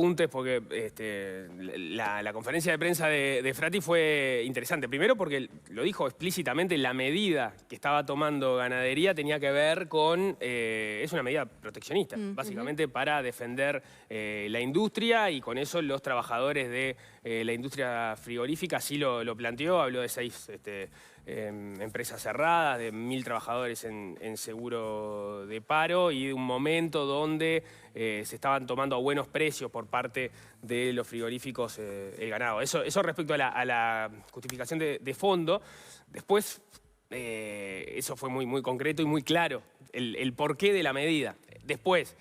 Apuntes porque la conferencia de prensa de Frati fue interesante. Primero porque lo dijo explícitamente, la medida que estaba tomando Ganadería tenía que ver con... es una medida proteccionista, básicamente para defender la industria, y con eso los trabajadores de la industria frigorífica así lo planteó. Habló de 6 empresas cerradas, de 1000 trabajadores en seguro de paro, y de un momento donde se estaban tomando a buenos precios por parte de los frigoríficos el ganado. Eso respecto a la justificación de fondo. Después, eso fue muy concreto y muy claro, el porqué de la medida. Después,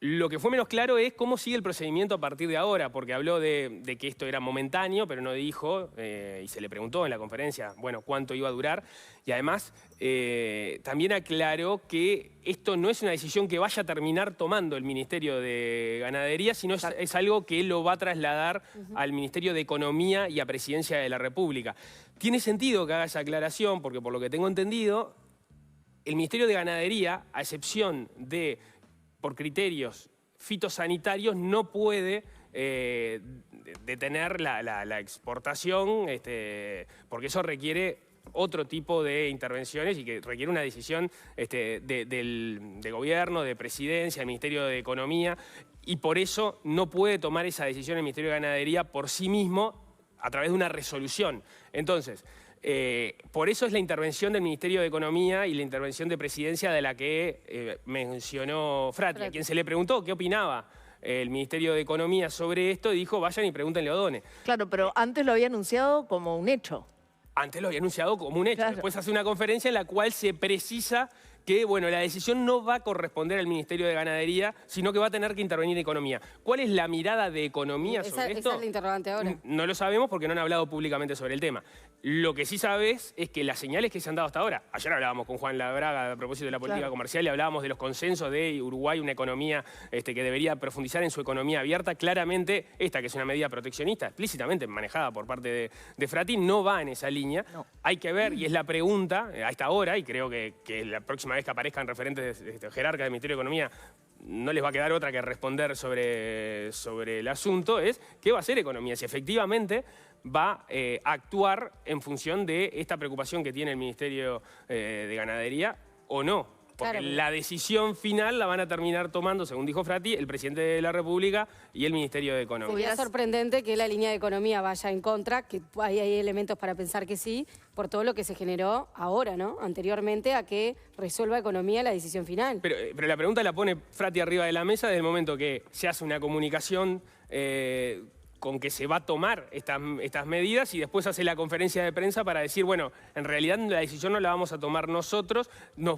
lo que fue menos claro es cómo sigue el procedimiento a partir de ahora, porque habló de que esto era momentáneo, pero no dijo, y se le preguntó en la conferencia, bueno, cuánto iba a durar. Y además, también aclaró que esto no es una decisión que vaya a terminar tomando el Ministerio de Ganadería, sino es algo que él lo va a trasladar al Ministerio de Economía y a Presidencia de la República. Tiene sentido que haga esa aclaración, porque por lo que tengo entendido, el Ministerio de Ganadería, a excepción de por criterios fitosanitarios, no puede detener la exportación, porque eso requiere otro tipo de intervenciones y que requiere una decisión de gobierno, de presidencia, del Ministerio de Economía, y por eso no puede tomar esa decisión el Ministerio de Ganadería por sí mismo a través de una resolución. Entonces, por eso es la intervención del Ministerio de Economía y la intervención de Presidencia de la que mencionó Frati, a quien se le preguntó qué opinaba el Ministerio de Economía sobre esto, y dijo, vayan y pregúntenle a O'Donnell. Claro, pero antes lo había anunciado como un hecho. Antes lo había anunciado como un hecho. Claro. Después hace una conferencia en la cual se precisa que, bueno, la decisión no va a corresponder al Ministerio de Ganadería, sino que va a tener que intervenir Economía. ¿Cuál es la mirada de Economía sobre esto? Esa es la interrogante ahora. No lo sabemos porque no han hablado públicamente sobre el tema. Lo que sí sabes es que las señales que se han dado hasta ahora, ayer hablábamos con Juan Labraga a propósito de la política comercial y hablábamos de los consensos de Uruguay, una economía que debería profundizar en su economía abierta. Claramente, esta que es una medida proteccionista, explícitamente manejada por parte de Frati, no va en esa línea. No. Hay que ver, y es la pregunta a esta hora, y creo que la próxima vez que aparezcan referentes jerarcas del Ministerio de Economía, no les va a quedar otra que responder sobre el asunto, es qué va a hacer Economía, si efectivamente va a actuar en función de esta preocupación que tiene el Ministerio de Ganadería o no. Porque la decisión final la van a terminar tomando, según dijo Frati, el Presidente de la República y el Ministerio de Economía. Sería sorprendente que la línea de Economía vaya en contra, que hay elementos para pensar que sí, por todo lo que se generó ahora, ¿no? Anteriormente a que resuelva Economía la decisión final. Pero la pregunta la pone Frati arriba de la mesa desde el momento que se hace una comunicación con que se va a tomar estas medidas, y después hace la conferencia de prensa para decir, bueno, en realidad la decisión no la vamos a tomar nosotros, nos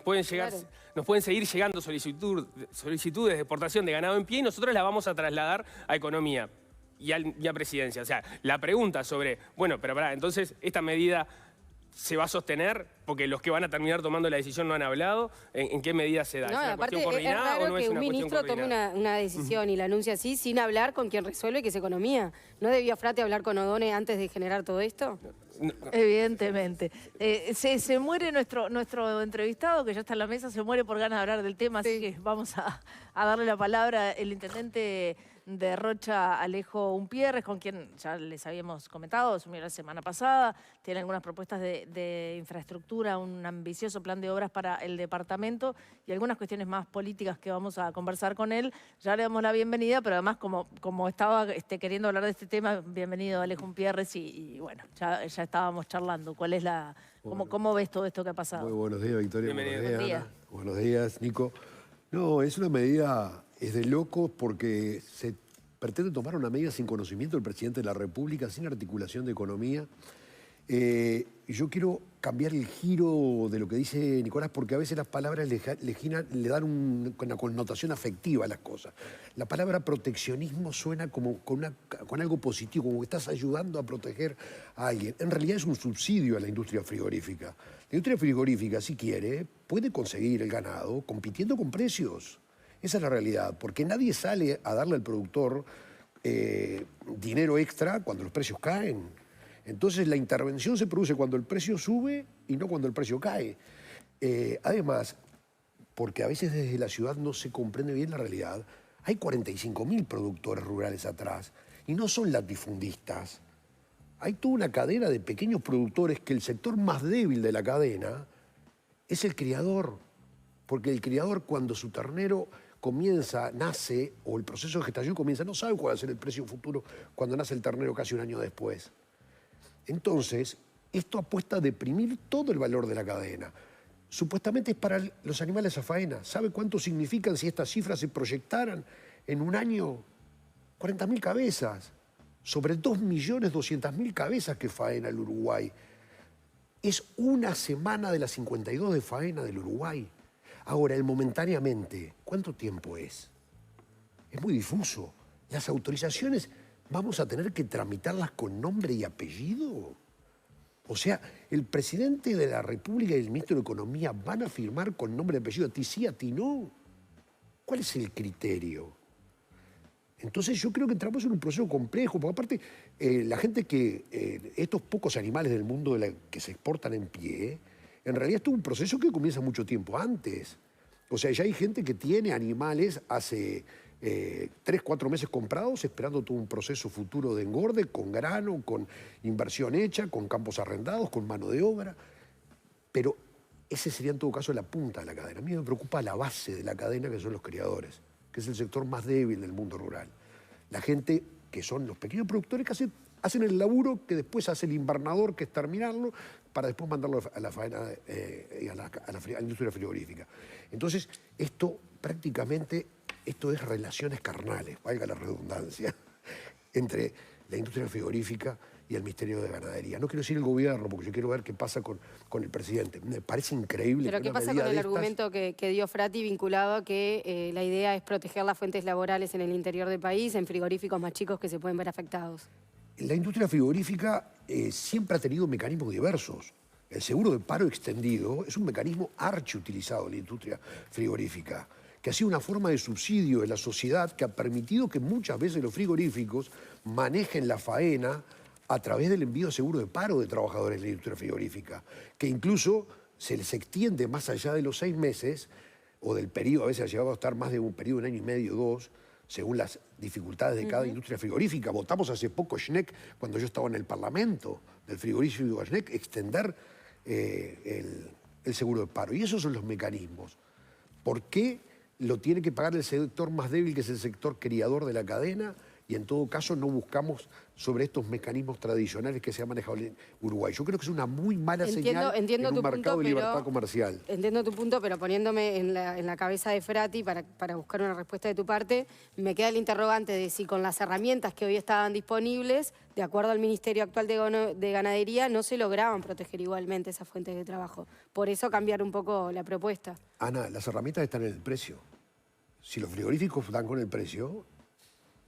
pueden seguir llegando solicitudes de exportación de ganado en pie, y nosotros la vamos a trasladar a Economía y a Presidencia. O sea, la pregunta sobre, bueno, pero pará, entonces esta medida ¿se va a sostener? Porque los que van a terminar tomando la decisión no han hablado. ¿En qué medida se da? No, ¿Es una aparte cuestión coordinada es raro o no es que una un cuestión ministro tome coordinada? una decisión y la anuncie así sin hablar con quien resuelve, que es Economía. ¿No debió Frati hablar con O'Donnell antes de generar todo esto? No. Evidentemente. Se muere nuestro entrevistado, que ya está en la mesa, se muere por ganas de hablar del tema, así que vamos a darle la palabra al intendente de Rocha, Alejo Umpierres, con quien ya les habíamos comentado, asumió la semana pasada, tiene algunas propuestas de infraestructura, un ambicioso plan de obras para el departamento y algunas cuestiones más políticas que vamos a conversar con él. Ya le damos la bienvenida, pero además como estaba queriendo hablar de este tema, bienvenido Alejo Umpierres, y bueno, ya estábamos charlando. ¿Cuál es cómo ves todo esto que ha pasado? Muy buenos días, Victoria. Bienvenido. Buenos días, Buen día. Ana. Buenos días, Nico. No, es una medida, es de locos porque se pretende tomar una medida sin conocimiento del presidente de la República, sin articulación de Economía. Y yo quiero cambiar el giro de lo que dice Nicolás, porque a veces las palabras le dan una connotación afectiva a las cosas. La palabra proteccionismo suena como con algo positivo, como que estás ayudando a proteger a alguien. En realidad es un subsidio a la industria frigorífica. La industria frigorífica, si quiere, puede conseguir el ganado compitiendo con precios. Esa es la realidad, porque nadie sale a darle al productor dinero extra cuando los precios caen. Entonces la intervención se produce cuando el precio sube y no cuando el precio cae. Además, porque a veces desde la ciudad no se comprende bien la realidad, Hay 45.000 productores rurales atrás y no son latifundistas. Hay toda una cadena de pequeños productores que el sector más débil de la cadena es el criador. Porque el criador, cuando su ternero nace, o el proceso de gestación comienza, no sabe cuál va a ser el precio futuro cuando nace el ternero casi un año después. Entonces, esto apuesta a deprimir todo el valor de la cadena. Supuestamente es para los animales a faena. ¿Sabe cuánto significan si estas cifras se proyectaran en un año? 40.000 cabezas. Sobre 2.200.000 cabezas que faena el Uruguay. Es una semana de las 52 de faena del Uruguay. Ahora, el momentáneamente, ¿cuánto tiempo es? Es muy difuso. Las autorizaciones vamos a tener que tramitarlas con nombre y apellido. O sea, el presidente de la República y el ministro de Economía van a firmar con nombre y apellido, a ti sí, a ti no. ¿Cuál es el criterio? Entonces yo creo que entramos en un proceso complejo, porque aparte la gente estos pocos animales del mundo que se exportan en pie, en realidad esto es un proceso que comienza mucho tiempo antes. O sea, ya hay gente que tiene animales hace 3, 4 meses comprados, esperando todo un proceso futuro de engorde, con grano, con inversión hecha, con campos arrendados, con mano de obra. Pero ese sería en todo caso la punta de la cadena. A mí me preocupa la base de la cadena, que son los criadores, que es el sector más débil del mundo rural. La gente que son los pequeños productores que hacen el laburo que después hace el invernador, que es terminarlo, para después mandarlo a la faena y a la industria frigorífica. Entonces, esto es relaciones carnales, valga la redundancia, entre la industria frigorífica y el Ministerio de Ganadería. No quiero decir el gobierno, porque yo quiero ver qué pasa con el presidente. Me parece increíble. Pero ¿qué pasa con el argumento que dio Frati vinculado a que la idea es proteger las fuentes laborales en el interior del país, en frigoríficos más chicos que se pueden ver afectados? La industria frigorífica siempre ha tenido mecanismos diversos. El seguro de paro extendido es un mecanismo archiutilizado en la industria frigorífica, que ha sido una forma de subsidio de la sociedad que ha permitido que muchas veces los frigoríficos manejen la faena a través del envío de seguro de paro de trabajadores de la industria frigorífica, que incluso se les extiende más allá de los 6 meses, o del periodo, a veces ha llegado a estar más de un periodo de 1 año y medio, 2, según las dificultades de cada industria frigorífica. Votamos hace poco Schneck, cuando yo estaba en el Parlamento del frigorífico Schneck, extender el seguro de paro. Y esos son los mecanismos. ¿Por qué lo tiene que pagar el sector más débil, que es el sector criador de la cadena? Y en todo caso no buscamos sobre estos mecanismos tradicionales que se han manejado en Uruguay. Yo creo que es una muy mala señal en un mercado de libertad comercial. Entiendo tu punto, pero poniéndome en la cabeza de Frati para buscar una respuesta de tu parte, me queda el interrogante de si con las herramientas que hoy estaban disponibles, de acuerdo al Ministerio actual de Ganadería, no se lograban proteger igualmente esas fuentes de trabajo. Por eso cambiar un poco la propuesta. Ana, las herramientas están en el precio. Si los frigoríficos dan con el precio,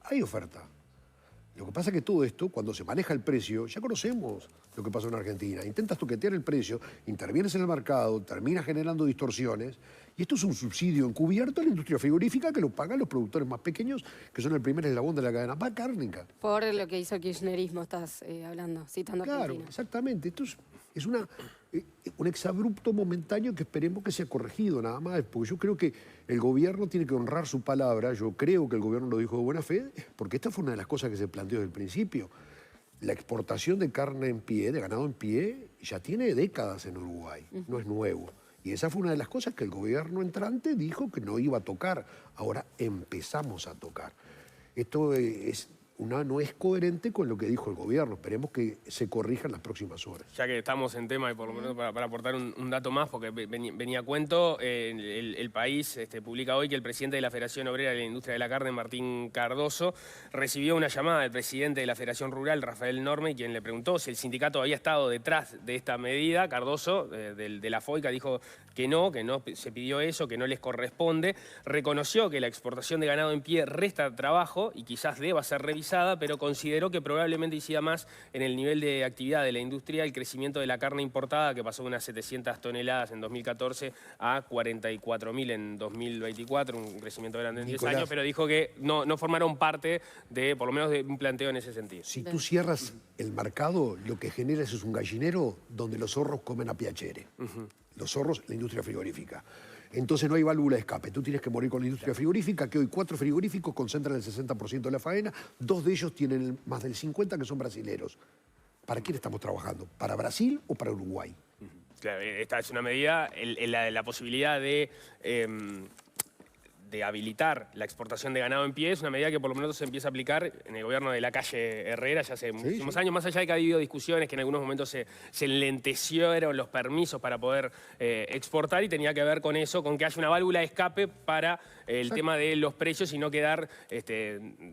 hay oferta. Lo que pasa es que todo esto, cuando se maneja el precio, ya conocemos lo que pasó en Argentina. Intentas toquetear el precio, intervienes en el mercado, terminas generando distorsiones, y esto es un subsidio encubierto a la industria frigorífica que lo pagan los productores más pequeños, que son el primer eslabón de la cadena cárnica. Por lo que hizo el kirchnerismo estás hablando, citando a Argentina. Claro, exactamente. Esto es un exabrupto momentáneo que esperemos que sea corregido nada más, porque yo creo que el gobierno tiene que honrar su palabra. Yo creo que el gobierno lo dijo de buena fe, porque esta fue una de las cosas que se planteó desde el principio. La exportación de carne en pie, de ganado en pie, ya tiene décadas en Uruguay, no es nuevo. Y esa fue una de las cosas que el gobierno entrante dijo que no iba a tocar. Ahora empezamos a tocar. Esto no es coherente con lo que dijo el gobierno. Esperemos que se corrija en las próximas horas. Ya que estamos en tema, y por lo menos para aportar un dato más, porque venía a cuento, el país publica hoy que el presidente de la Federación Obrera de la Industria de la Carne, Martín Cardoso, recibió una llamada del presidente de la Federación Rural, Rafael Norme, quien le preguntó si el sindicato había estado detrás de esta medida. Cardoso, de la FOICA, dijo que no se pidió eso, que no les corresponde. Reconoció que la exportación de ganado en pie resta trabajo y quizás deba ser revisada, pero consideró que probablemente incida más en el nivel de actividad de la industria el crecimiento de la carne importada, que pasó de unas 700 toneladas en 2014 a 44.000 en 2024, un crecimiento grande en 10 años, pero dijo que no formaron parte de, por lo menos, de un planteo en ese sentido. Si tú cierras el mercado, lo que generas es un gallinero donde los zorros comen a piacere. Los zorros, la industria frigorífica. Entonces no hay válvula de escape. Tú tienes que morir con la industria frigorífica, que hoy 4 frigoríficos concentran el 60% de la faena, 2 de ellos tienen más del 50% que son brasileros. ¿Para quién estamos trabajando? ¿Para Brasil o para Uruguay? Claro, esta es una medida, la posibilidad de habilitar la exportación de ganado en pie es una medida que por lo menos se empieza a aplicar en el gobierno de la calle Herrera ya hace muchísimos años, más allá de que ha habido discusiones que en algunos momentos se enlentecieron los permisos para poder exportar y tenía que ver con eso, con que haya una válvula de escape para el tema de los precios y no quedar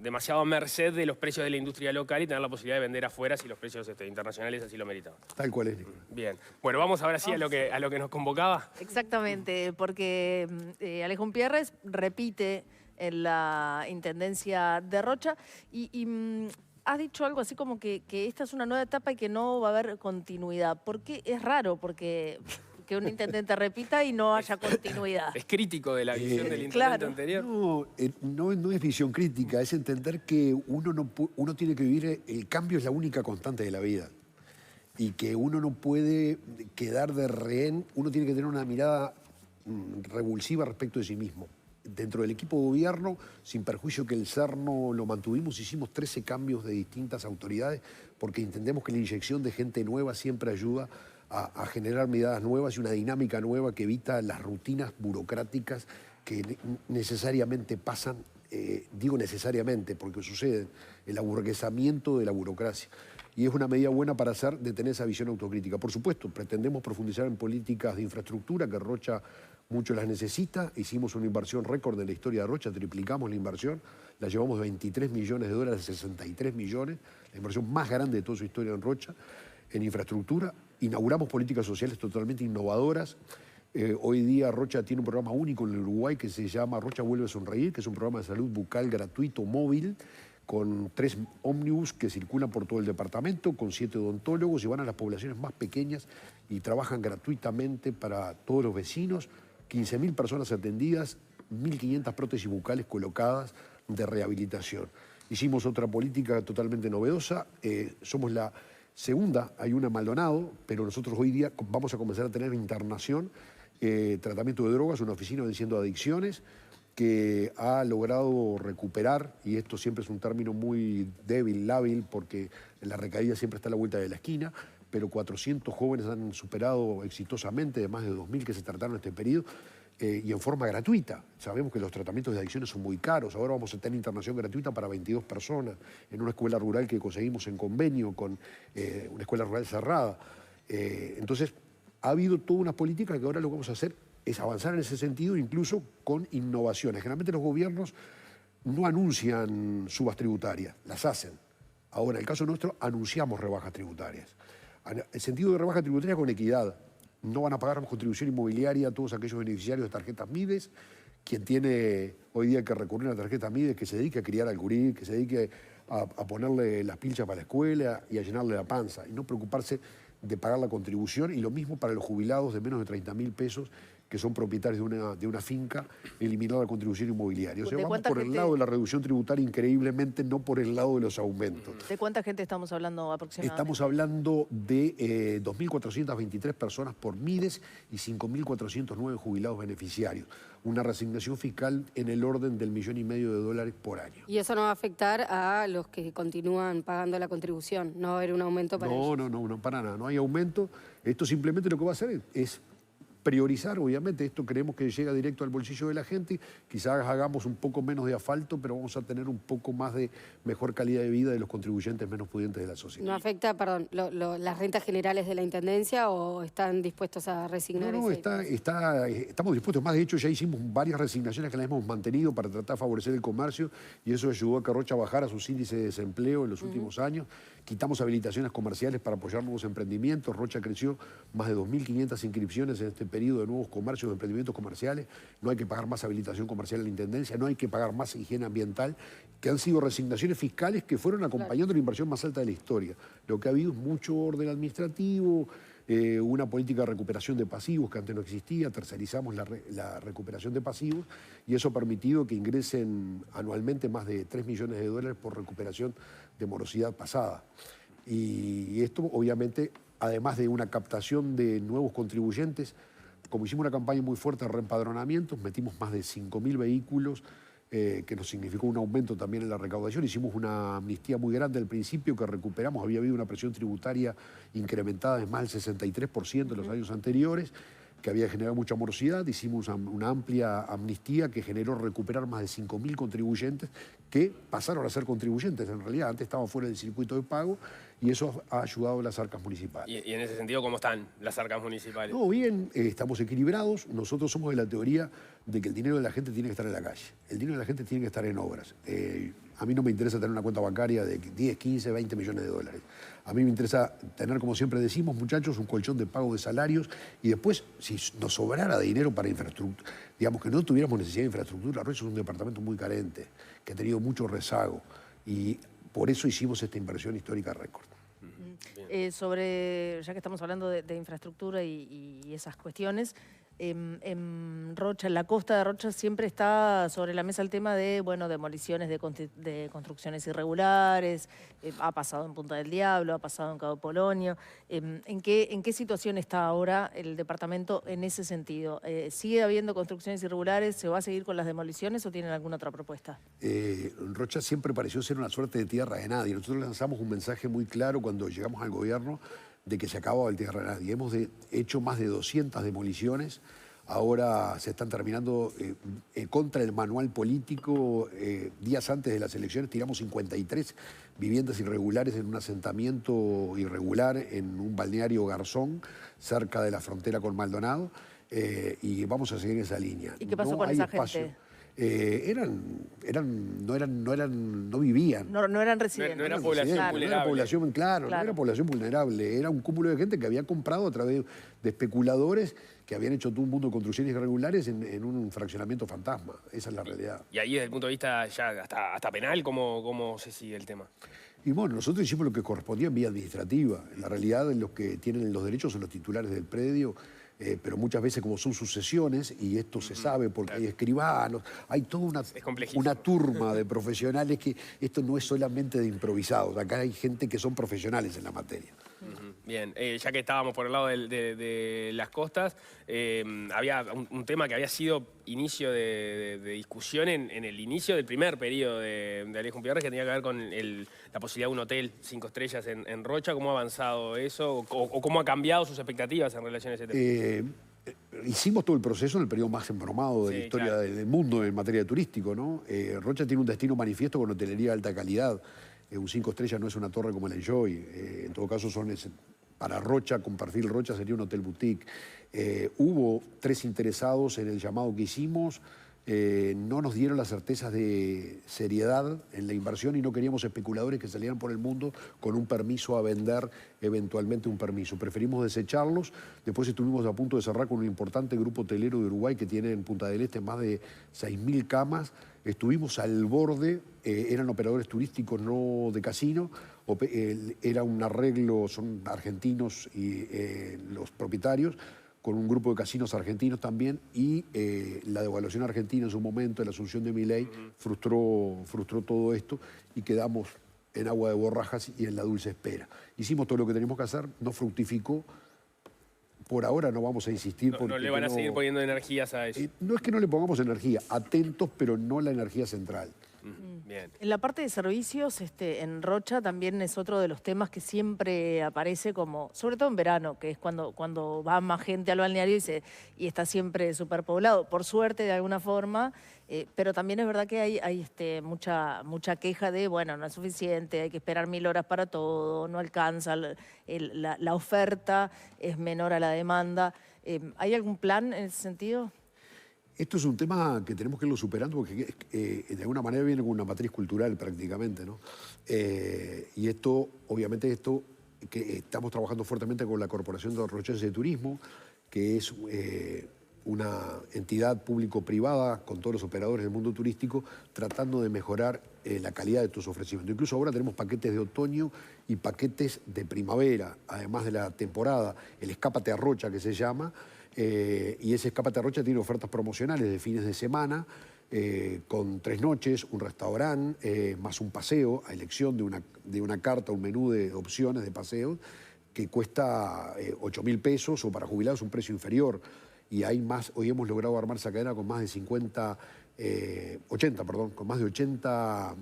demasiado a merced de los precios de la industria local y tener la posibilidad de vender afuera si los precios internacionales así lo meritaban. Tal cual es, Nicolás. Bien. Bueno, vamos ahora sí a lo que nos convocaba. Exactamente, porque Alejo Umpierres repite en la Intendencia de Rocha y has dicho algo así como que esta es una nueva etapa y que no va a haber continuidad. ¿Por qué? Es raro, porque que un intendente repita y no haya continuidad. Es crítico de la visión del intendente anterior. No es visión crítica, es entender que uno tiene que vivir, el cambio es la única constante de la vida. Y que uno no puede quedar de rehén, uno tiene que tener una mirada revulsiva respecto de sí mismo. Dentro del equipo de gobierno, sin perjuicio que el Serno lo mantuvimos, hicimos 13 cambios de distintas autoridades porque entendemos que la inyección de gente nueva siempre ayuda a generar miradas nuevas y una dinámica nueva que evita las rutinas burocráticas que necesariamente pasan, digo necesariamente porque sucede, el aburguesamiento de la burocracia. Y es una medida buena para de tener esa visión autocrítica. Por supuesto, pretendemos profundizar en políticas de infraestructura, que Rocha mucho las necesita. Hicimos una inversión récord en la historia de Rocha, triplicamos la inversión, la llevamos de 23 millones de dólares a 63 millones, la inversión más grande de toda su historia en Rocha, en infraestructura. Inauguramos políticas sociales totalmente innovadoras. Hoy día Rocha tiene un programa único en el Uruguay que se llama Rocha Vuelve a Sonreír, que es un programa de salud bucal gratuito, móvil, con 3 ómnibus que circulan por todo el departamento, con 7 odontólogos y van a las poblaciones más pequeñas y trabajan gratuitamente para todos los vecinos. 15.000 personas atendidas, 1.500 prótesis bucales colocadas de rehabilitación. Hicimos otra política totalmente novedosa, somos la segunda, hay una en Maldonado, pero nosotros hoy día vamos a comenzar a tener internación, tratamiento de drogas, una oficina venciendo adicciones, que ha logrado recuperar, y esto siempre es un término muy débil, lábil, porque la recaída siempre está a la vuelta de la esquina, pero 400 jóvenes han superado exitosamente, de más de 2.000 que se trataron en este periodo, y en forma gratuita. Sabemos que los tratamientos de adicciones son muy caros, ahora vamos a tener internación gratuita para 22 personas en una escuela rural que conseguimos en convenio con una escuela rural cerrada. Entonces, ha habido toda una política que ahora lo que vamos a hacer es avanzar en ese sentido, incluso con innovaciones. Generalmente los gobiernos no anuncian subas tributarias, las hacen. Ahora, en el caso nuestro, anunciamos rebajas tributarias. El sentido de rebaja tributaria con equidad. No van a pagar contribución inmobiliaria a todos aquellos beneficiarios de tarjetas MIDES. Quien tiene hoy día que recurrir a la tarjeta MIDES, que se dedique a criar al gurí, que se dedique a ponerle las pilchas para la escuela y a llenarle la panza. Y no preocuparse de pagar la contribución. Y lo mismo para los jubilados de menos de 30.000 pesos, que son propietarios de una finca, eliminar la contribución inmobiliaria. O sea, vamos por el lado de la reducción tributaria increíblemente, no por el lado de los aumentos. ¿De cuánta gente estamos hablando aproximadamente? Estamos hablando de 2.423 personas por MIDES y 5.409 jubilados beneficiarios. Una reasignación fiscal en el orden del $1,500,000 por año. ¿Y eso no va a afectar a los que continúan pagando la contribución? ¿No va a haber un aumento para ellos? No, para nada. No hay aumento. Esto simplemente lo que va a hacer es priorizar, obviamente, esto creemos que llega directo al bolsillo de la gente, quizás hagamos un poco menos de asfalto, pero vamos a tener un poco más de mejor calidad de vida de los contribuyentes menos pudientes de la sociedad. ¿No afecta, perdón, las rentas generales de la Intendencia o están dispuestos a resignar? Estamos dispuestos, más de hecho ya hicimos varias resignaciones que las hemos mantenido para tratar de favorecer el comercio y eso ayudó a que Rocha bajara sus índices de desempleo en los últimos años. Quitamos habilitaciones comerciales para apoyar nuevos emprendimientos. Rocha creció más de 2.500 inscripciones en este periodo de nuevos comercios, de emprendimientos comerciales. No hay que pagar más habilitación comercial en la Intendencia, no hay que pagar más higiene ambiental, que han sido resignaciones fiscales que fueron acompañando la inversión más alta de la historia. Lo que ha habido es mucho orden administrativo, una política de recuperación de pasivos que antes no existía, tercerizamos la recuperación de pasivos y eso ha permitido que ingresen anualmente más de $3 millones por recuperación de morosidad pasada. Y esto obviamente, además de una captación de nuevos contribuyentes, como hicimos una campaña muy fuerte de reempadronamientos, metimos más de 5.000 vehículos, que nos significó un aumento también en la recaudación. Hicimos una amnistía muy grande al principio que recuperamos. Había habido una presión tributaria incrementada de más del 63% en los años anteriores, que había generado mucha morosidad. Hicimos una amplia amnistía que generó recuperar más de 5.000 contribuyentes que pasaron a ser contribuyentes. En realidad, antes estaban fuera del circuito de pago y eso ha ayudado a las arcas municipales. Y en ese sentido, ¿cómo están las arcas municipales? No, bien, estamos equilibrados. Nosotros somos de la teoría de que el dinero de la gente tiene que estar en la calle. El dinero de la gente tiene que estar en obras. A mí no me interesa tener una cuenta bancaria de 10, 15, 20 millones de dólares. A mí me interesa tener, como siempre decimos, muchachos, un colchón de pago de salarios y después, si nos sobrara dinero para infraestructura, digamos que no tuviéramos necesidad de infraestructura, Rocha es un departamento muy carente, que ha tenido mucho rezago y por eso hicimos esta inversión histórica récord. Ya que estamos hablando de infraestructura y esas cuestiones, en Rocha, en la costa de Rocha, siempre está sobre la mesa el tema de, bueno, demoliciones de construcciones irregulares. Ha pasado en Punta del Diablo, ha pasado en Cabo Polonio. ¿En qué situación está ahora el departamento en ese sentido? ¿Sigue habiendo construcciones irregulares? ¿Se va a seguir con las demoliciones o tienen alguna otra propuesta? Rocha siempre pareció ser una suerte de tierra de nadie. Nosotros lanzamos un mensaje muy claro cuando llegamos al gobierno de que se acababa el tierra de nadie. Hemos hecho más de 200 demoliciones. Ahora se están terminando contra el manual político. Días antes de las elecciones tiramos 53 viviendas irregulares en un asentamiento irregular en un balneario Garzón, cerca de la frontera con Maldonado, y vamos a seguir esa línea. ¿Y qué pasó con esa gente? No vivían. No eran residentes. No era población vulnerable. No era población, claro, no era población vulnerable. Era un cúmulo de gente que había comprado a través de especuladores que habían hecho todo un mundo de construcciones irregulares en un fraccionamiento fantasma. Esa es la realidad. Y ahí desde el punto de vista ya hasta penal, ¿cómo se sigue el tema? Y bueno, nosotros hicimos lo que correspondía en vía administrativa. En la realidad, los que tienen los derechos son los titulares del predio. Pero muchas veces como son sucesiones, y esto se sabe porque hay escribanos, hay toda una turma de profesionales que esto no es solamente de improvisados, acá hay gente que son profesionales en la materia. Bien, ya que estábamos por el lado de las costas, había un tema que había sido inicio de discusión en el inicio del primer periodo de Alejo Umpiarres, que tenía que ver con la posibilidad de un hotel 5 estrellas en Rocha. ¿Cómo ha avanzado eso o cómo ha cambiado sus expectativas en relación a ese tema? Hicimos todo el proceso en el periodo más embromado de la historia del mundo en materia de turístico, ¿no? Rocha tiene un destino manifiesto con hotelería de alta calidad. Un 5 estrellas no es una torre como el Enjoy. En todo caso, para Rocha, con perfil Rocha, sería un hotel boutique. Hubo 3 interesados en el llamado que hicimos. No nos dieron las certezas de seriedad en la inversión y no queríamos especuladores que salieran por el mundo con un permiso a vender, eventualmente un permiso. Preferimos desecharlos. Después estuvimos a punto de cerrar con un importante grupo hotelero de Uruguay que tiene en Punta del Este más de 6.000 camas. Estuvimos al borde, eran operadores turísticos, no de casino. Era un arreglo, son argentinos y los propietarios, con un grupo de casinos argentinos también, y la devaluación argentina en su momento, la asunción de Milei, frustró todo esto y quedamos en agua de borrajas y en la dulce espera. Hicimos todo lo que teníamos que hacer, no fructificó. Por ahora no vamos a insistir. No le van a seguir poniendo energías a eso. No es que no le pongamos energía, atentos, pero no la energía central. Bien. En la parte de servicios, en Rocha también es otro de los temas que siempre aparece como, sobre todo en verano, que es cuando va más gente al balneario y está siempre superpoblado, por suerte de alguna forma, pero también es verdad que hay mucha queja de, bueno, no es suficiente, hay que esperar 1000 horas para todo, no alcanza, la oferta es menor a la demanda. ¿Hay algún plan en ese sentido? Esto es un tema que tenemos que irlo superando porque de alguna manera viene con una matriz cultural prácticamente, ¿no? Y obviamente que estamos trabajando fuertemente con la Corporación de Rochense de Turismo, que es una entidad público-privada con todos los operadores del mundo turístico, tratando de mejorar la calidad de tus ofrecimientos. Incluso ahora tenemos paquetes de otoño y paquetes de primavera, además de la temporada, el Escápate a Rocha que se llama. Y ese Escápate a Rocha tiene ofertas promocionales de fines de semana, con 3 noches, un restaurante, más un paseo, a elección de una carta, un menú de opciones de paseos, que cuesta 8.000 pesos, o para jubilados un precio inferior. y hay más, hoy hemos logrado armar esa cadena con más de 80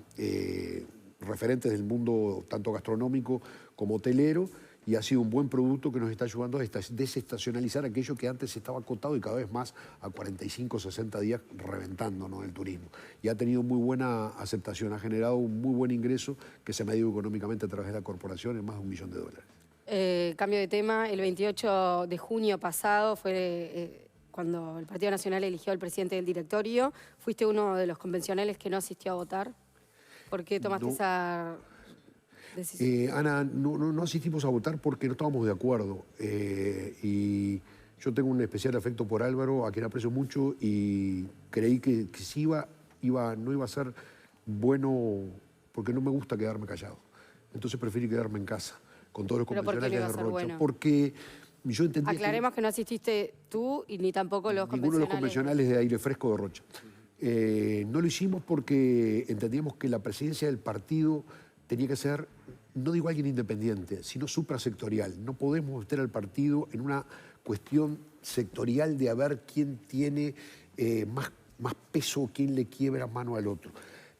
referentes del mundo tanto gastronómico como hotelero, y ha sido un buen producto que nos está ayudando a desestacionalizar aquello que antes estaba acotado y cada vez más a 45, 60 días reventando, ¿no?, el turismo. Y ha tenido muy buena aceptación, ha generado un muy buen ingreso que se ha medido económicamente a través de la corporación en más de $1 millón. Cambio de tema, el 28 de junio pasado fue cuando el Partido Nacional eligió al presidente del directorio. ¿Fuiste uno de los convencionales que no asistió a votar? ¿Por qué tomaste esa decisión? Ana, no asistimos a votar porque no estábamos de acuerdo. Y yo tengo un especial afecto por Álvaro, a quien aprecio mucho, y creí que si no iba a ser bueno, porque no me gusta quedarme callado. Entonces preferí quedarme en casa, con todos los convencionales de Rocha. Bueno? Porque yo entendí Aclaremos que no asististe tú y ni tampoco los convencionales. ninguno de los convencionales de Aire Fresco de Rocha. No lo hicimos porque entendíamos que la presidencia del partido tenía que ser, no digo alguien independiente, sino suprasectorial. No podemos meter al partido en una cuestión sectorial de a ver quién tiene más peso, quién le quiebra mano al otro.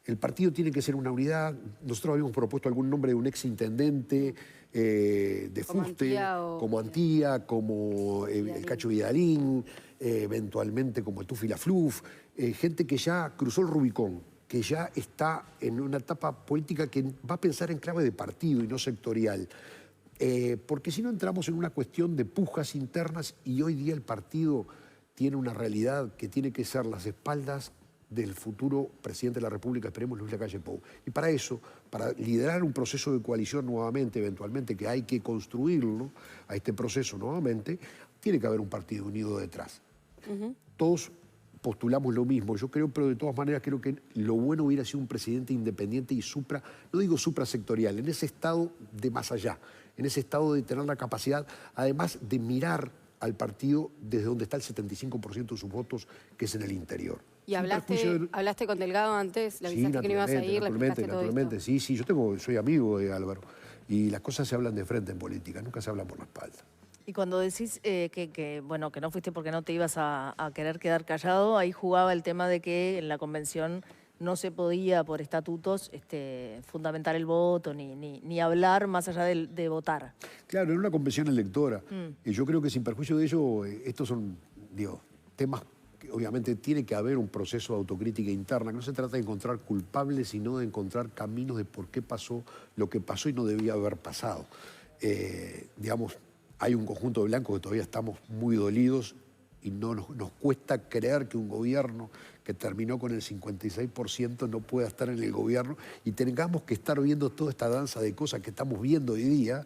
El partido tiene que ser una unidad. Nosotros habíamos propuesto algún nombre de un exintendente de Fuste, como Antía, como el Cacho Vidalín, eventualmente como Tufi Lafluf, gente que ya cruzó el Rubicón, que ya está en una etapa política que va a pensar en clave de partido y no sectorial. Porque si no entramos en una cuestión de pujas internas, y hoy día el partido tiene una realidad que tiene que ser las espaldas del futuro presidente de la República, esperemos, Luis Lacalle Pou. Y para eso, para liderar un proceso de coalición nuevamente, eventualmente, que hay que construirlo, a este proceso nuevamente, tiene que haber un partido unido detrás. Todos postulamos lo mismo, yo creo, pero de todas maneras creo que lo bueno hubiera sido un presidente independiente y no digo suprasectorial, en ese estado de más allá, en ese estado de tener la capacidad, además de mirar al partido desde donde está el 75% de sus votos, que es en el interior. ¿Y hablaste con Delgado antes? ¿Le avisaste que no ibas a ir? Naturalmente, sí, yo soy amigo de Álvaro, y las cosas se hablan de frente en política, nunca se hablan por la espalda. Y cuando decís que no fuiste porque no te ibas a querer quedar callado, ahí jugaba el tema de que en la convención no se podía, por estatutos, fundamentar el voto ni hablar más allá de votar. Claro, era una convención electora. Y yo creo que sin perjuicio de ello, estos son, temas que obviamente tiene que haber un proceso de autocrítica interna, que no se trata de encontrar culpables, sino de encontrar caminos de por qué pasó lo que pasó y no debía haber pasado. Hay un conjunto de blancos que todavía estamos muy dolidos y nos cuesta creer que un gobierno que terminó con el 56% no pueda estar en el gobierno y tengamos que estar viendo toda esta danza de cosas que estamos viendo hoy día,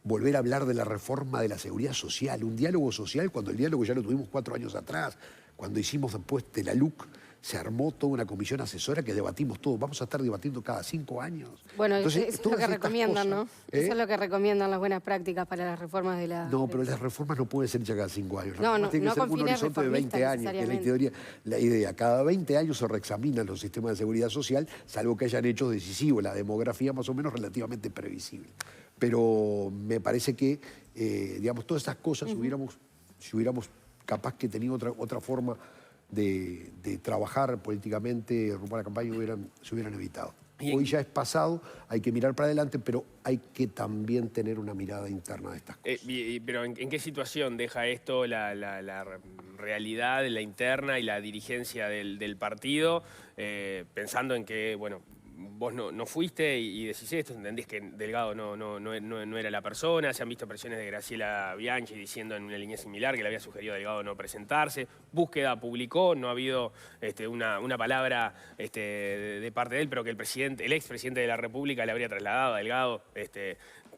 volver a hablar de la reforma de la seguridad social, un diálogo social cuando el diálogo ya lo tuvimos 4 años atrás, cuando hicimos después de la LUC, se armó toda una comisión asesora que debatimos todo. Vamos a estar debatiendo cada 5 años. Bueno, entonces, eso es lo que recomiendan, cosas, ¿no? Eso es lo que recomiendan las buenas prácticas para las reformas de la... No, pero las reformas no pueden ser hechas cada 5 años. Tiene que ser un horizonte de 20 años, que es la idea. Cada 20 años se reexaminan los sistemas de seguridad social, salvo que hayan hechos decisivos. La demografía más o menos relativamente previsible. Pero me parece que, todas estas cosas, si hubiéramos capaz que tenido otra forma de trabajar políticamente rumbo a la campaña, se hubieran evitado. Hoy ya es pasado, hay que mirar para adelante, pero hay que también tener una mirada interna de estas cosas. Pero ¿en qué situación deja esto la realidad, la interna y la dirigencia del partido? Pensando en que, vos no fuiste y decís esto, entendés que Delgado no era la persona, se han visto presiones de Graciela Bianchi diciendo en una línea similar que le había sugerido a Delgado no presentarse, Búsqueda publicó, no ha habido una palabra de parte de él, pero que el expresidente de la República le habría trasladado a Delgado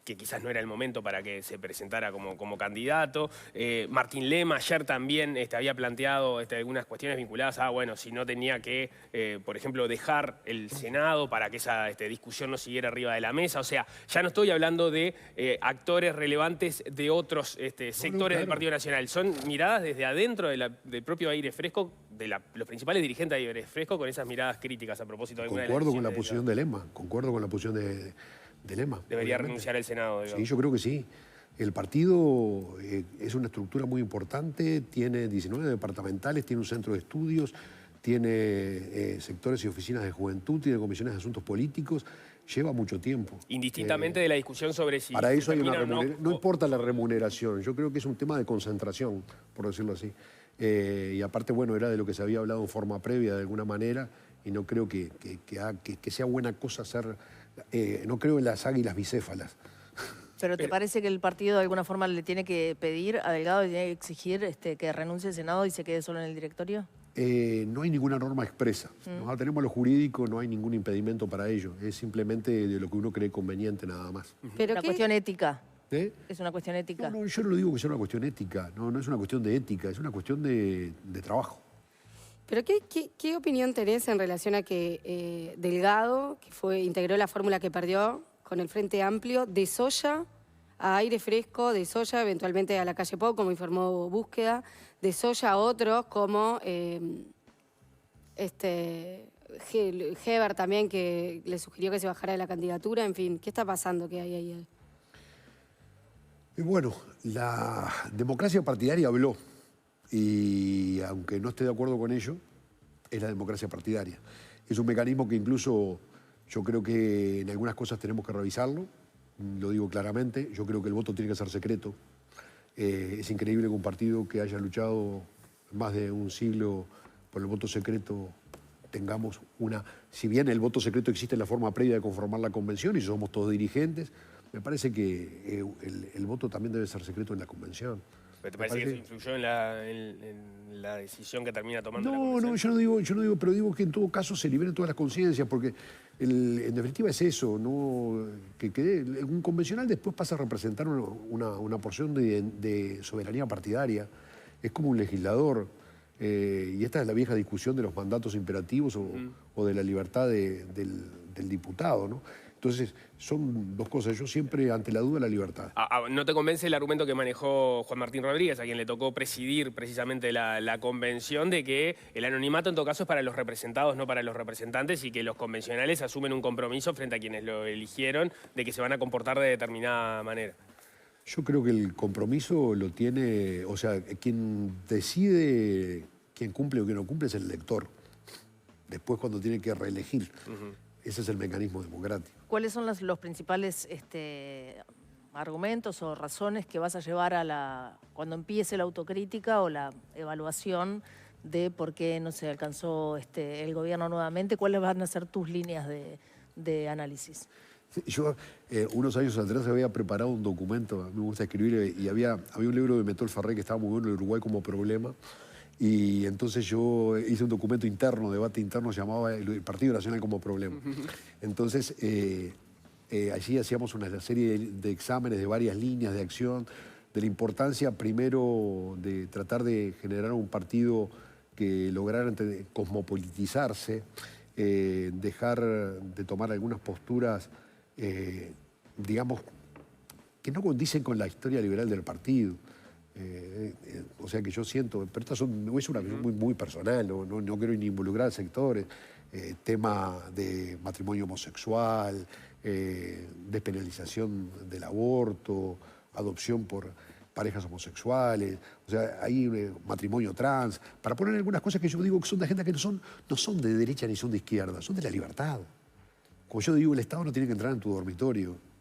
que quizás no era el momento para que se presentara como candidato. Martín Lema ayer también había planteado algunas cuestiones vinculadas a, si no tenía que, por ejemplo, dejar el Senado para que esa discusión no siguiera arriba de la mesa. O sea, ya no estoy hablando de actores relevantes de otros sectores del Partido Nacional. Son miradas desde adentro del propio Aire Fresco, de los principales dirigentes de Aire Fresco, con esas miradas críticas a propósito de alguna de las Concuerdo con la posición de Lema, concuerdo con la posición de Lema. Debería renunciar el Senado, digamos. Sí, yo creo que sí. El partido es una estructura muy importante, tiene 19 departamentales, tiene un centro de estudios, tiene sectores y oficinas de juventud, tiene comisiones de asuntos políticos, lleva mucho tiempo. Indistintamente de la discusión sobre si... Para eso hay una termina o remuneración. No importa la remuneración, yo creo que es un tema de concentración, por decirlo así. Y aparte, bueno, era de lo que se había hablado en forma previa de alguna manera, y no creo que sea buena cosa hacer... no creo en las águilas bicéfalas. ¿Pero te parece que el partido de alguna forma le tiene que pedir a Delgado, le tiene que exigir que renuncie al Senado y se quede solo en el directorio? No hay ninguna norma expresa. Nosotros tenemos lo jurídico, no hay ningún impedimento para ello. Es simplemente de lo que uno cree conveniente nada más. ¿Pero Una qué? cuestión ética. ¿Es una cuestión ética. No, yo no lo digo que sea una cuestión ética, no es una cuestión de ética, es una cuestión de trabajo. ¿Pero qué opinión tenés en relación a que Delgado, que integró la fórmula que perdió con el Frente Amplio, desoya a Aire Fresco, desoya eventualmente a la Calle Pou, como informó Búsqueda, desoya a otros como Heber también, que le sugirió que se bajara de la candidatura? En fin, ¿qué está pasando que hay ahí? Bueno, la democracia partidaria habló, y aunque no esté de acuerdo con ello, es la democracia partidaria. Es un mecanismo que incluso yo creo que en algunas cosas tenemos que revisarlo, lo digo claramente, yo creo que el voto tiene que ser secreto. Es increíble que un partido que haya luchado más de un siglo por el voto secreto tengamos si bien el voto secreto existe en la forma previa de conformar la convención y somos todos dirigentes, me parece que el voto también debe ser secreto en la convención. ¿Pero te parece que eso influyó en la decisión que termina tomando la No, convención? yo no digo, pero digo que en todo caso se liberen todas las conciencias, porque en definitiva es eso, ¿no? Un convencional después pasa a representar una porción de soberanía partidaria, es como un legislador, y esta es la vieja discusión de los mandatos imperativos o de la libertad del diputado, ¿no? Entonces, son dos cosas. Yo siempre, ante la duda, la libertad. ¿No te convence el argumento que manejó Juan Martín Rodríguez, a quien le tocó presidir precisamente la convención, de que el anonimato en todo caso es para los representados, no para los representantes, y que los convencionales asumen un compromiso frente a quienes lo eligieron de que se van a comportar de determinada manera? Yo creo que el compromiso lo tiene, o sea, quien decide quién cumple o quién no cumple es el elector. Después cuando tiene que reelegir. Ese es el mecanismo democrático. ¿Cuáles son los principales argumentos o razones que vas a llevar cuando empiece la autocrítica o la evaluación de por qué no se alcanzó el gobierno nuevamente? ¿Cuáles van a ser tus líneas de análisis? Yo, unos años atrás, había preparado un documento, a mí me gusta escribir, y había un libro de Metol Ferré que estaba muy bueno, el Uruguay como problema, y entonces yo hice un documento interno, debate interno, llamaba el Partido Nacional como problema. Entonces, allí hacíamos una serie de exámenes de varias líneas de acción, de la importancia primero de tratar de generar un partido que lograra cosmopolitizarse, dejar de tomar algunas posturas, digamos, que no condicen con la historia liberal del partido. O sea que yo siento, pero esta es una visión muy, muy personal, no quiero ni involucrar sectores, tema de matrimonio homosexual, despenalización del aborto, adopción por parejas homosexuales, o sea, hay matrimonio trans, para poner algunas cosas que yo digo que son de agenda que no son de derecha ni son de izquierda, son de la libertad. Como yo digo, el Estado no tiene que entrar en tu dormitorio.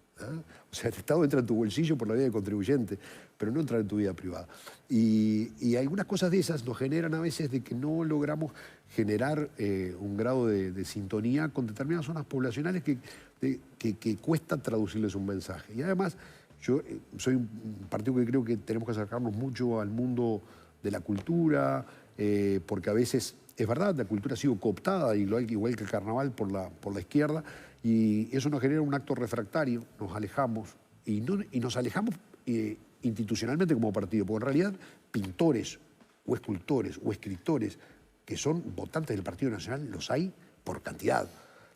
O sea, el Estado entra en tu bolsillo por la vía de contribuyente, pero no entra en tu vida privada. Y algunas cosas de esas nos generan a veces de que no logramos generar un grado de sintonía con determinadas zonas poblacionales que cuesta traducirles un mensaje. Y además, yo soy un partido que creo que tenemos que acercarnos mucho al mundo de la cultura, porque a veces, es verdad, la cultura ha sido cooptada, igual que el carnaval, por la izquierda, y eso nos genera un acto refractario, nos alejamos, y nos alejamos institucionalmente como partido, porque en realidad pintores o escultores o escritores que son votantes del Partido Nacional los hay por cantidad.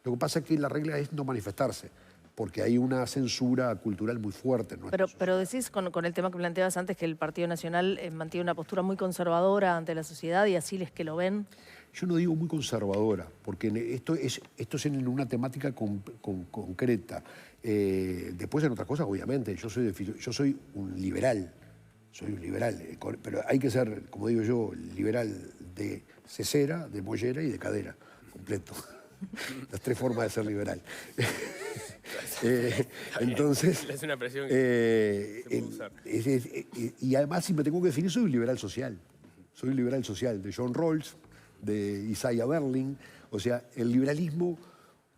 Lo que pasa es que la regla es no manifestarse, porque hay una censura cultural muy fuerte. Pero decís con el tema que planteabas antes que el Partido Nacional mantiene una postura muy conservadora ante la sociedad y así les que lo ven. Yo no digo muy conservadora, porque esto es en una temática concreta. Después en otras cosas, obviamente, yo soy un liberal, pero hay que ser, como digo yo, liberal de cesera, de mollera y de cadera, completo. Las 3 formas de ser liberal. Entonces, es una presión que se puede usar. Y además, si me tengo que definir, soy un liberal social. Soy un liberal social de John Rawls, de Isaiah Berlin, o sea, el liberalismo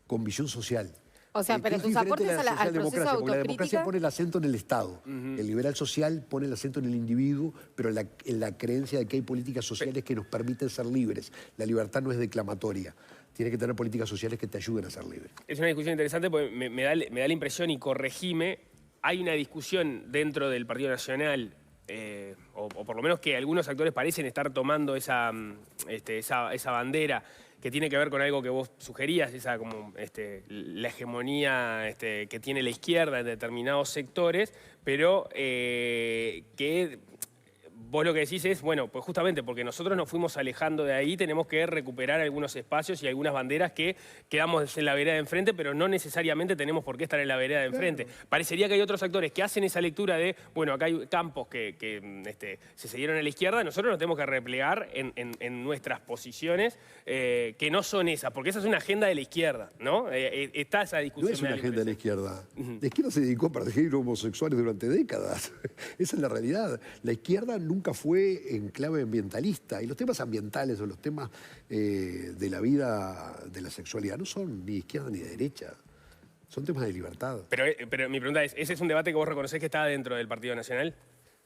con visión social. O sea, pero tus aportes al proceso de porque la democracia autocrítica... pone el acento en el Estado. El liberal social pone el acento en el individuo, pero en la creencia de que hay políticas sociales que nos permiten ser libres. La libertad no es declamatoria. Tiene que tener políticas sociales que te ayuden a ser libre. Es una discusión interesante porque me da la impresión, y corregime, hay una discusión dentro del Partido Nacional, o por lo menos que algunos actores parecen estar tomando esa bandera, que tiene que ver con algo que vos sugerías, la hegemonía que tiene la izquierda en determinados sectores, pero que vos lo que decís es, bueno, pues justamente porque nosotros nos fuimos alejando de ahí, tenemos que recuperar algunos espacios y algunas banderas que quedamos en la vereda de enfrente, pero no necesariamente tenemos por qué estar en la vereda de enfrente. Parecería que hay otros actores que hacen esa lectura de, bueno, acá hay campos que se cedieron a la izquierda, nosotros nos tenemos que replegar en nuestras posiciones, que no son esas, porque esa es una agenda de la izquierda, ¿no? Está esa discusión. No es una agenda de la izquierda. La izquierda se dedicó a perseguir homosexuales durante décadas. Esa es la realidad. La izquierda nunca fue en clave ambientalista. Y los temas ambientales o los temas de la vida, de la sexualidad, no son ni de izquierda ni de derecha. Son temas de libertad. Pero mi pregunta es, ¿ese es un debate que vos reconocés que está dentro del Partido Nacional?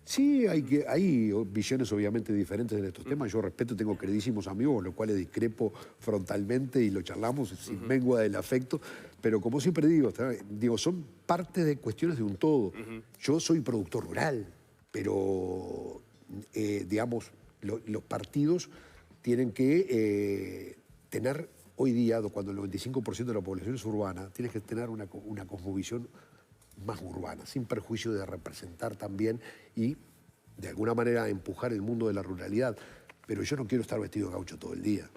Sí, hay visiones obviamente diferentes en estos temas. Yo respeto, tengo queridísimos amigos, con los cuales discrepo frontalmente y lo charlamos sin mengua del afecto. Pero como siempre digo, son parte de cuestiones de un todo. Yo soy productor rural, pero digamos, los partidos tienen que tener, hoy día, cuando el 95% de la población es urbana, tienes que tener una cosmovisión más urbana, sin perjuicio de representar también y, de alguna manera, empujar el mundo de la ruralidad. Pero yo no quiero estar vestido de gaucho todo el día.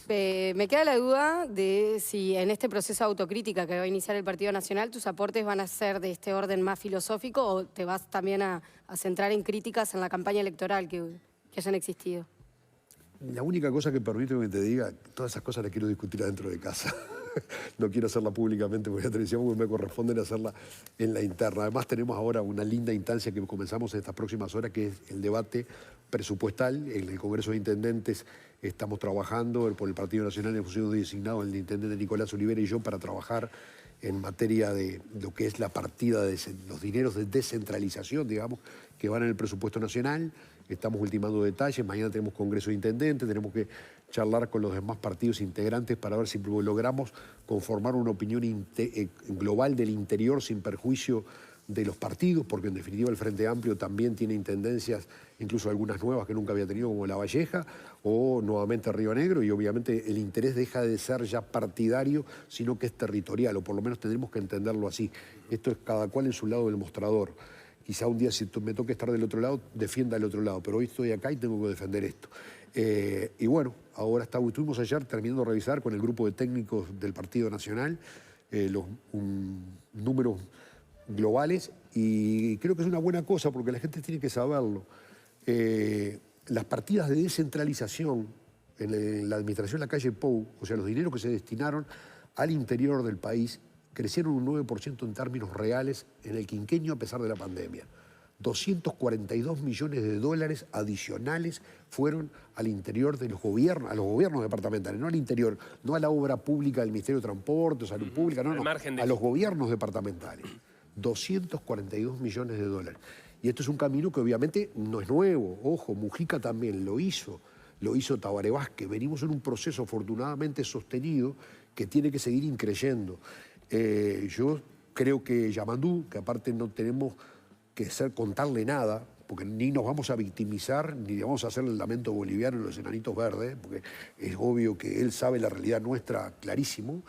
Me queda la duda de si en este proceso de autocrítica que va a iniciar el Partido Nacional, tus aportes van a ser de este orden más filosófico o te vas también a centrar en críticas en la campaña electoral que hayan existido. La única cosa que permito que te diga, todas esas cosas las quiero discutir adentro de casa. No quiero hacerla públicamente porque la televisión me corresponde hacerla en la interna. Además tenemos ahora una linda instancia que comenzamos en estas próximas horas, que es el debate presupuestal. En el Congreso de Intendentes estamos trabajando por el Partido Nacional, hemos sido designados el intendente Nicolás Olivera y yo para trabajar en materia de lo que es la partida de los dineros de descentralización, digamos, que van en el presupuesto nacional. Estamos ultimando detalles, mañana tenemos Congreso de Intendentes, tenemos que charlar con los demás partidos integrantes para ver si logramos conformar una opinión global del interior sin perjuicio de los partidos, porque en definitiva el Frente Amplio también tiene intendencias, incluso algunas nuevas que nunca había tenido, como La Valleja, o nuevamente Río Negro, y obviamente el interés deja de ser ya partidario, sino que es territorial, o por lo menos tendremos que entenderlo así. Esto es cada cual en su lado del mostrador. Quizá un día, si me toca estar del otro lado, defienda el otro lado, pero hoy estoy acá y tengo que defender esto. Y bueno, ahora estuvimos ayer terminando de revisar con el grupo de técnicos del Partido Nacional los números globales, y creo que es una buena cosa porque la gente tiene que saberlo. Las partidas de descentralización en la administración de la calle Pou, o sea, los dineros que se destinaron al interior del país, crecieron un 9% en términos reales en el quinquenio a pesar de la pandemia. 242 millones de dólares adicionales fueron al interior de los gobiernos, a los gobiernos departamentales, no al interior, no a la obra pública del Ministerio de Transporte, Salud Pública, no, a los gobiernos departamentales. 242 millones de dólares. Y esto es un camino que obviamente no es nuevo. Ojo, Mujica también lo hizo Tabaré Vázquez. Venimos en un proceso afortunadamente sostenido que tiene que seguir increyendo. Yo creo que Yamandú, que aparte no tenemos que contarle nada, porque ni nos vamos a victimizar, ni vamos a hacer el lamento boliviano en los enanitos verdes, porque es obvio que él sabe la realidad nuestra clarísimo.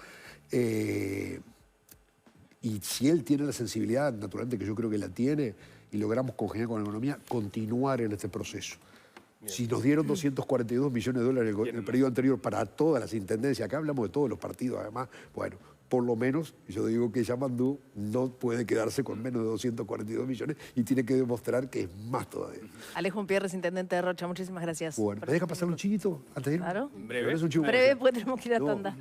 Y si él tiene la sensibilidad, naturalmente que yo creo que la tiene, y logramos congeniar con la economía, continuar en este proceso. Bien. Si nos dieron 242 millones de dólares en el periodo anterior para todas las intendencias, acá hablamos de todos los partidos además, bueno, por lo menos, yo digo que Yamandú no puede quedarse con menos de 242 millones y tiene que demostrar que es más todavía. Alejo Umpierres, intendente de Rocha, muchísimas gracias. Bueno, ¿me deja pasar un chiquito antes de irme? Claro. Breve. Es un chivo. Breve, pues tenemos que ir a No, tanda.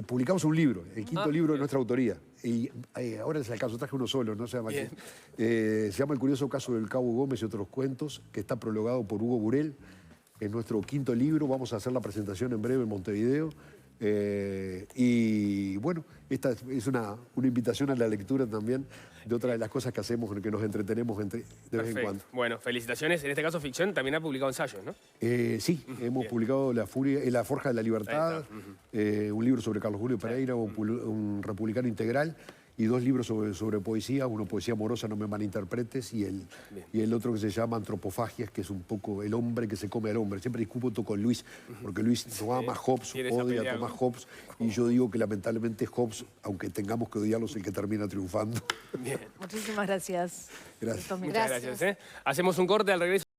publicamos un libro, el quinto libro de nuestra autoría. Y ahora es el caso, traje uno solo, no se llama Bien. se llama El curioso caso del Cabo Gómez y otros cuentos, que está prologado por Hugo Burel. Es nuestro quinto libro, vamos a hacer la presentación en breve en Montevideo. Y bueno, esta es una invitación a la lectura también de otra de las cosas que hacemos, en que nos entretenemos de vez en Perfecto. cuando. Bueno, felicitaciones. En este caso, ficción también ha publicado ensayos, ¿no? Sí, hemos publicado La Forja de la Libertad, un libro sobre Carlos Julio Pereira, un republicano integral, y 2 libros sobre poesía, uno poesía amorosa, no me malinterpretes, y el otro que se llama Antropofagias, que es un poco el hombre que se come al hombre. Siempre discuto con Luis, porque Luis no ama a Hobbes, tiene esa odia pelea a Tomás con- Hobbes, y yo digo que lamentablemente Hobbes, aunque tengamos que odiarlo, es el que termina triunfando. Bien. Muchísimas gracias. Gracias. Estos Muchas minutos. gracias. Hacemos un corte al regreso.